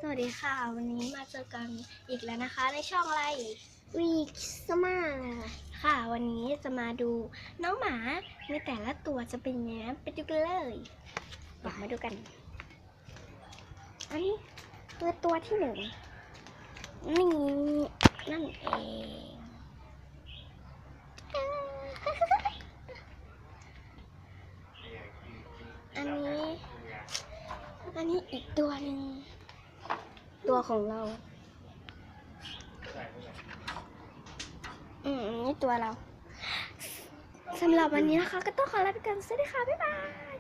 สวัสดีค่ะวันนี้มาเจอกันอีกแล้วนะคะในช่องอะไรวีคสมาค่ะวันนี้จะมาดูน้องหมาในแต่ละตัวจะเป็นยังไงไปดูกันเลยมาดูกันอันนี้คือตัวที่หนึ่งนี่นั่นเองอันนี้อีกตัวหนึ่งตัวของเรานี่ตัวเราสำหรับวันนี้นะคะก็ต้องขอลาไปก่อนสวัสดีค่ะบ๊ายบาย